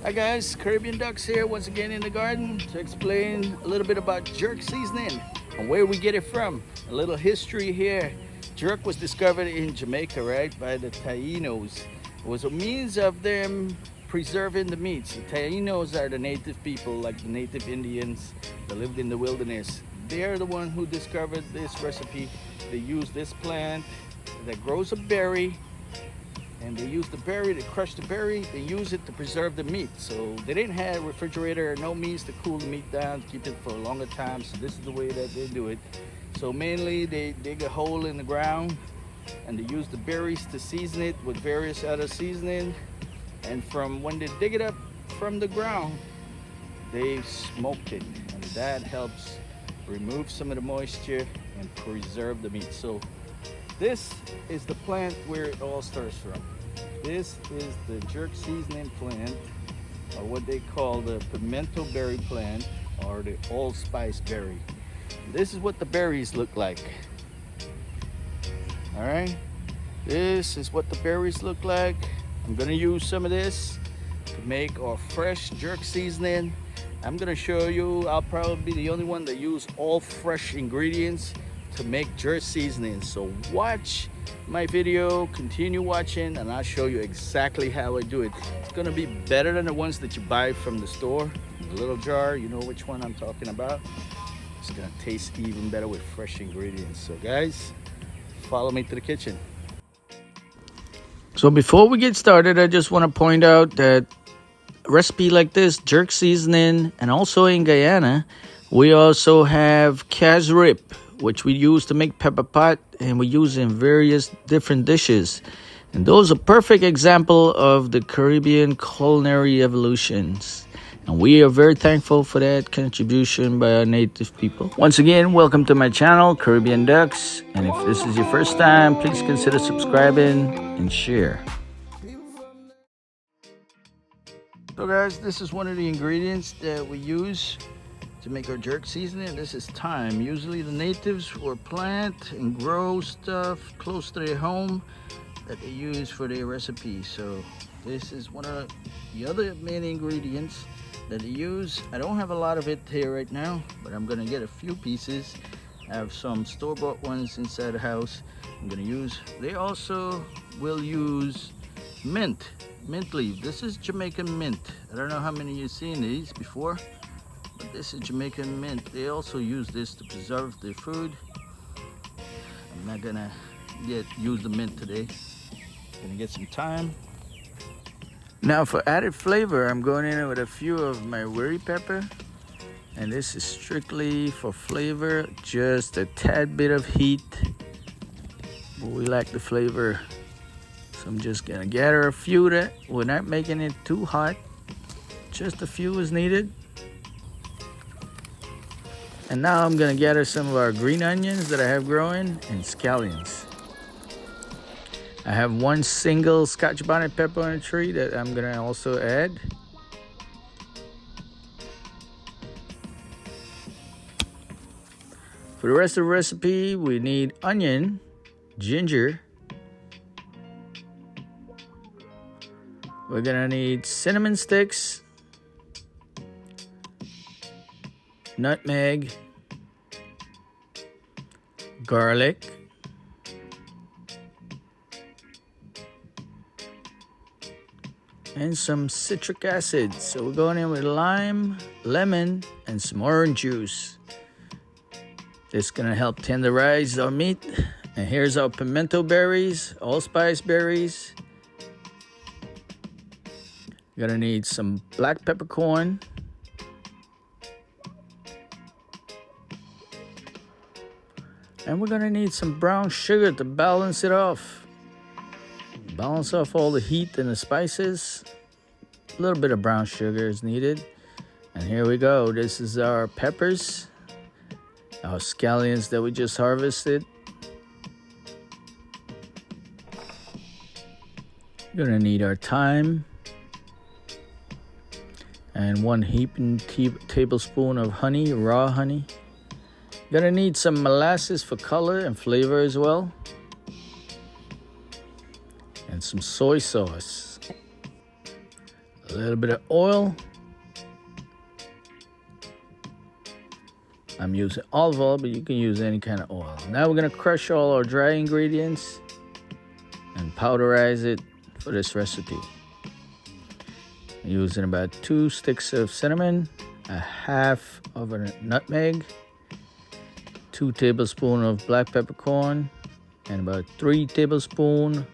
Hi guys, Caribbean Ducks here once again in the garden to explain a little bit about jerk seasoning and where we get it from. A little history here. Jerk was discovered in Jamaica, right, by the Taínos. It was a means of them preserving the meats. The Taínos are the native people, like the native Indians that lived in the wilderness. They're the one who discovered this recipe. They use this plant that grows a berry, and they use the berry, they crush the berry, they use it to preserve the meat. So they didn't have a refrigerator, no means to cool the meat down, to keep it for a longer time. So this is the way that they do it. So mainly they dig a hole in the ground and they use the berries to season it with various other seasoning. And from when they dig it up from the ground, they smoked it. And that helps remove some of the moisture and preserve the meat. So this is the plant where it all starts from. This is the jerk seasoning plant, or what they call the pimento berry plant, or the allspice berry. This is what the berries look like. All right, this is what the berries look like. I'm gonna use some of this to make our fresh jerk seasoning. I'm gonna show you, I'll probably be the only one that use all fresh ingredients to make jerk seasoning. So watch my video, continue watching, and I'll show you exactly how I do it. It's gonna be better than the ones that you buy from the store, the little jar. You know which one I'm talking about. It's gonna taste even better with fresh ingredients. So guys, follow me to the kitchen. So before we get started, I just want to point out that a recipe like this, jerk seasoning, and also in Guyana, we also have calf's rib, which we use to make pepper pot, and we use in various different dishes. And those are perfect example of the Caribbean culinary evolutions. And we are very thankful for that contribution by our native people. Once again, welcome to my channel, Caribbean Ducks. And if this is your first time, please consider subscribing and share. So guys, this is one of the ingredients that we use to make our jerk seasoning. This is thyme. Usually the natives will plant and grow stuff close to their home that they use for their recipe. So this is one of the other main ingredients that they use. I don't have a lot of it here right now, but I'm gonna get a few pieces. I have some store-bought ones inside the house I'm gonna use. They also will use mint leaf. This is Jamaican mint. I don't know how many of you seen these before, but this is Jamaican mint. They also use this to preserve their food. I'm not gonna use the mint today. Gonna get some thyme. Now for added flavor, I'm going in with a few of my wary pepper. And this is strictly for flavor, just a tad bit of heat. But we like the flavor. So I'm just gonna gather a few that we're not making it too hot. Just a few is needed. And now I'm gonna gather some of our green onions that I have growing and scallions. I have one single Scotch bonnet pepper on a tree that I'm gonna also add. For the rest of the recipe, we need onion, ginger. We're gonna need cinnamon sticks, nutmeg, garlic, and some citric acid. So we're going in with lime, lemon, and some orange juice. This is gonna help tenderize our meat. And here's our pimento berries, allspice berries. You're gonna need some black peppercorn, and we're gonna need some brown sugar to balance it off. Balance off all the heat and the spices. A little bit of brown sugar is needed. And here we go. This is our peppers, our scallions that we just harvested. We're gonna need our thyme and 1 heaping tablespoon of honey, raw honey. Gonna need some molasses for color and flavor as well. And some soy sauce. A little bit of oil. I'm using olive oil, but you can use any kind of oil. Now we're gonna crush all our dry ingredients and powderize it for this recipe. I'm using about 2 sticks of cinnamon, a half of a nutmeg, 2 tablespoons of black peppercorn, and about 3 tablespoons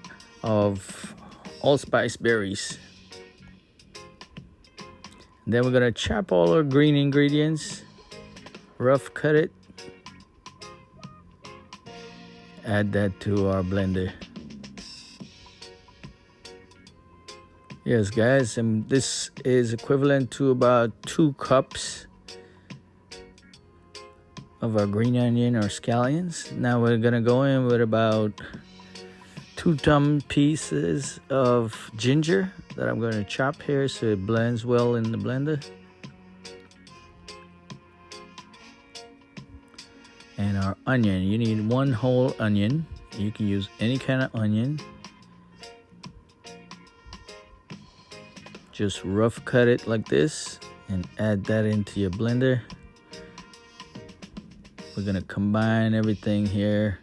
of allspice berries. Then we're gonna chop all our green ingredients, rough cut it, add that to our blender. Yes guys, and this is equivalent to about 2 cups of our green onion or scallions. Now we're gonna go in with about 2 thumb pieces of ginger that I'm gonna chop here so it blends well in the blender. And our onion, you need 1 whole onion. You can use any kind of onion. Just rough cut it like this and add that into your blender. We're gonna combine everything here.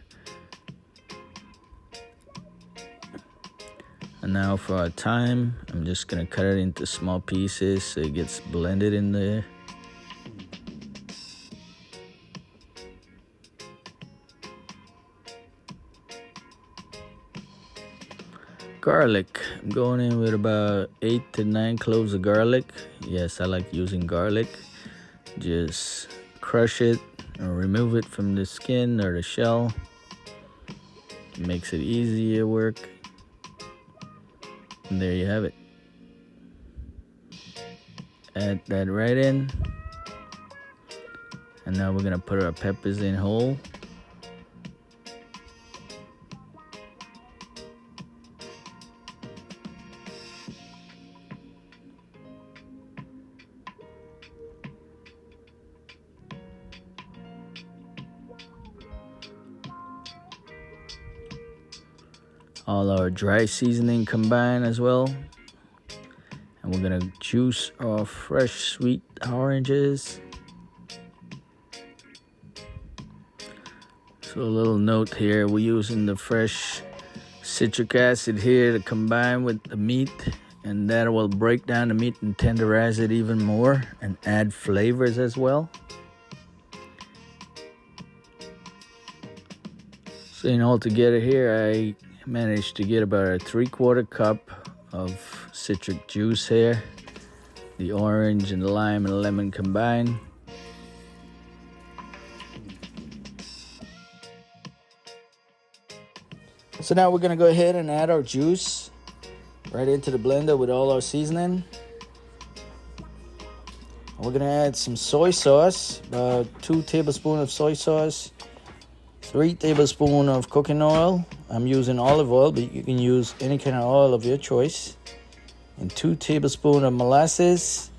And now for our thyme, I'm just gonna cut it into small pieces so it gets blended in there. Garlic, I'm going in with about 8 to 9 cloves of garlic. Yes, I like using garlic. Just crush it or remove it from the skin or the shell. It makes it easier work. And there you have it. Add that right in. And now we're gonna put our peppers in whole. All our dry seasoning combined as well. And we're gonna juice our fresh sweet oranges. So a little note here, we're using the fresh citric acid here to combine with the meat, and that will break down the meat and tenderize it even more and add flavors as well. So in all together here, I managed to get about a 3/4 cup of citric juice here. The orange and the lime and the lemon combined. So now we're gonna go ahead and add our juice right into the blender with all our seasoning. We're gonna add some soy sauce, about 2 tablespoons of soy sauce, 3 tablespoons of cooking oil. I'm using olive oil, but you can use any kind of oil of your choice. And 2 tablespoons of molasses.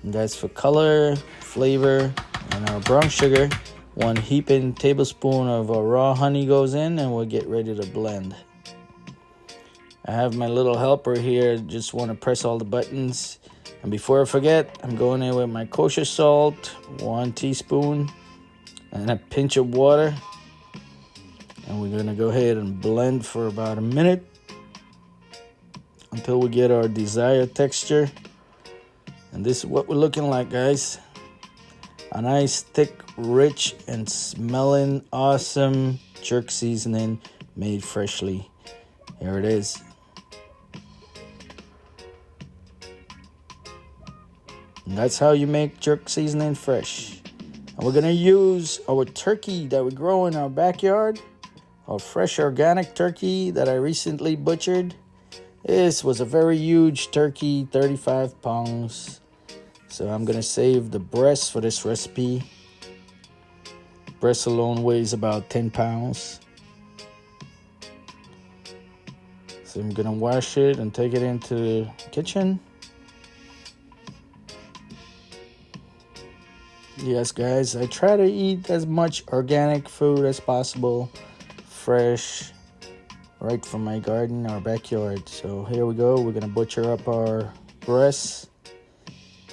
And that's for color, flavor, and our brown sugar. 1 heaping tablespoon of raw honey goes in, and we'll get ready to blend. I have my little helper here, just want to press all the buttons. And before I forget, I'm going in with my kosher salt, 1 teaspoon, and a pinch of water. And we're gonna go ahead and blend for about a minute until we get our desired texture. And this is what we're looking like, guys. A nice, thick, rich, and smelling awesome jerk seasoning made freshly. Here it is. And that's how you make jerk seasoning fresh. And we're gonna use our turkey that we grow in our backyard. Our fresh organic turkey that I recently butchered. This was a very huge turkey, 35 pounds. So I'm gonna save the breast for this recipe. Breast alone weighs about 10 pounds. So I'm gonna wash it and take it into the kitchen. Yes guys, I try to eat as much organic food as possible. Fresh, right from my garden, our backyard. So here we go. We're gonna butcher up our breast.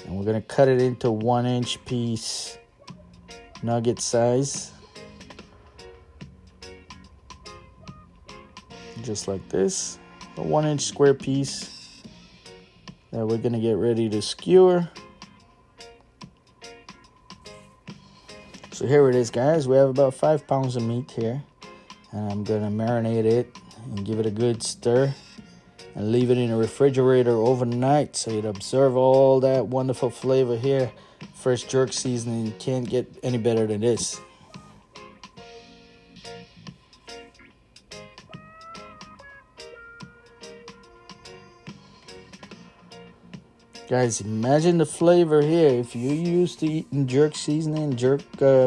And we're gonna cut it into 1-inch piece, nugget size. Just like this, a 1-inch square piece that we're gonna get ready to skewer. So here it is, guys. We have about 5 pounds of meat here, and I'm gonna marinate it and give it a good stir and leave it in the refrigerator overnight so it absorb all that wonderful flavor here. Fresh jerk seasoning, can't get any better than this. Guys, imagine the flavor here. If you're used to eating jerk seasoning, jerk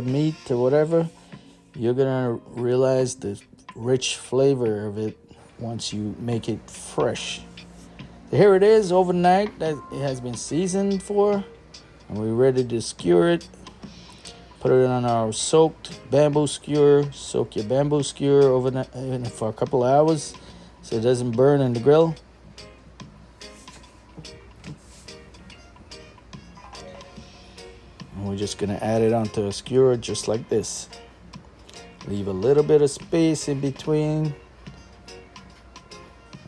meat or whatever, you're gonna realize the rich flavor of it once you make it fresh. So here it is overnight that it has been seasoned for, and we're ready to skewer it. Put it on our soaked bamboo skewer. Soak your bamboo skewer overnight for a couple of hours so it doesn't burn in the grill. And we're just gonna add it onto a skewer just like this. Leave a little bit of space in between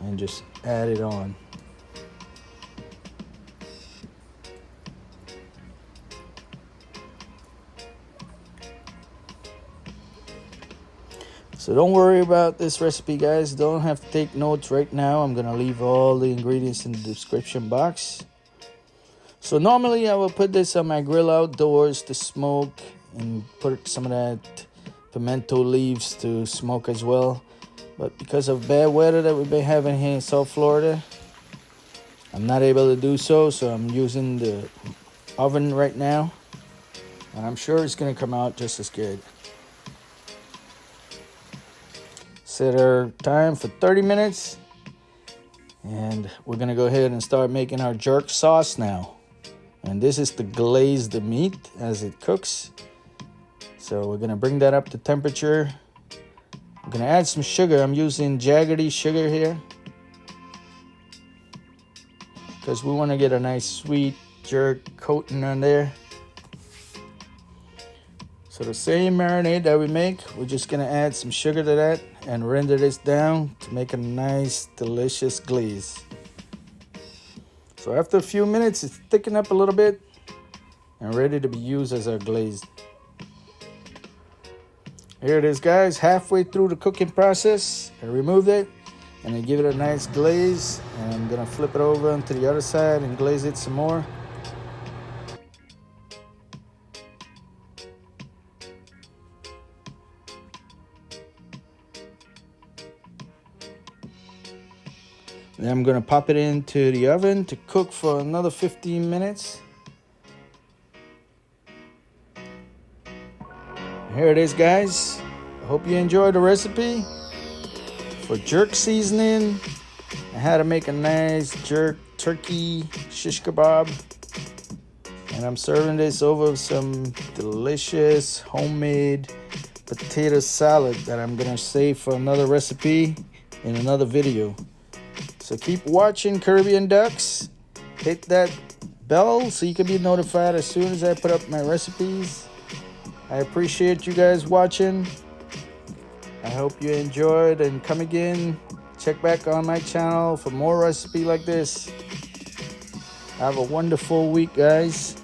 and just add it on. So don't worry about this recipe, guys. Don't have to take notes right now. I'm gonna leave all the ingredients in the description box. So normally I will put this on my grill outdoors to smoke and put some of that pimento leaves to smoke as well. But because of bad weather that we've been having here in South Florida, I'm not able to do so. So I'm using the oven right now, and I'm sure it's gonna come out just as good. Set our time for 30 minutes, and we're gonna go ahead and start making our jerk sauce now. And this is to glaze the meat as it cooks. So we're gonna bring that up to temperature. I'm gonna add some sugar. I'm using Jaggery sugar here because we want to get a nice sweet jerk coating on there. So the same marinade that we make, we're just gonna add some sugar to that and render this down to make a nice delicious glaze. So after a few minutes, it's thickened up a little bit and ready to be used as our glaze. Here it is, guys, halfway through the cooking process. I removed it and I give it a nice glaze, and I'm gonna flip it over onto the other side and glaze it some more. Then I'm gonna pop it into the oven to cook for another 15 minutes. Here it is, guys. I hope you enjoyed the recipe for jerk seasoning and how to make a nice jerk turkey shish kebab. And I'm serving this over some delicious homemade potato salad that I'm gonna save for another recipe in another video. So keep watching Caribbean Ducks. Hit that bell so you can be notified as soon as I put up my recipes. I appreciate you guys watching. I hope you enjoyed, and come again. Check back on my channel for more recipe like this. Have a wonderful week, guys.